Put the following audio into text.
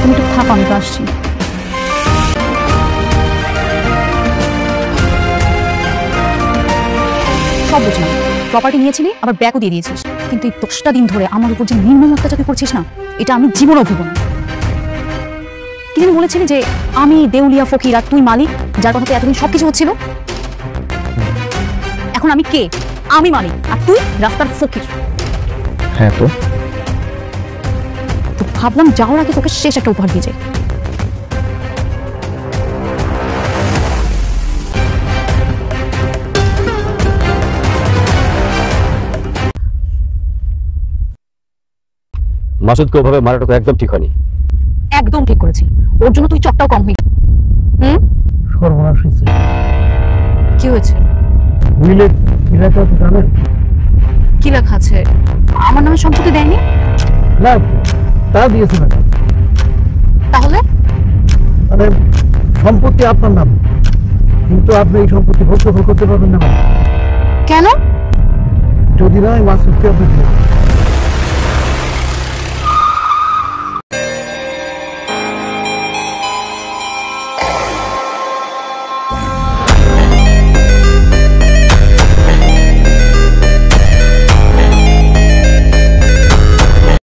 তুমি একটু থাকো, আমি তো আসছি। সব বুঝলাম, প্রপার্টি নিয়েছিলি, আবার ব্যাগও দিয়ে দিয়েছিস, কিন্তু এই 10টা দিন ধরে আমার উপর যে নির্মম অত্যাচার তুই করছিস না, এটা আমি জীবনেও ভুলব না। কি যেন বলেছিলি যে আমি দেউলিয়া ফকির আর তুই মালিক, যার কথাতে এতদিন সবকিছু হচ্ছিল। এখন আমি কে? আমি মালিক আর তুই রাস্তার ফকির। হ্যাঁ তো ভাবলাম যাওয়ার আগে তোকে শেষ একটা উপহার দিয়ে যাই। মাসুদকে ওভাবে মারাটা তো একদম ঠিক হয়নি। একদম ঠিক করেছি, ওর জন্য তুই চটটাও কম হই। সর্বনাশ হয়েছে। কি হয়েছে? উইলের কি লেখা আছে জানেন? কি লেখা আছে? আমার নামে সম্পত্তি দেয়নি? না, তা দিয়েছে না। তাহলে মানে সম্পত্তি আপনার নাম, কিন্তু আপনি এই সম্পত্তি ভোগ করতে পারবেন না। কেন? যদি না মাসুদকে আপনি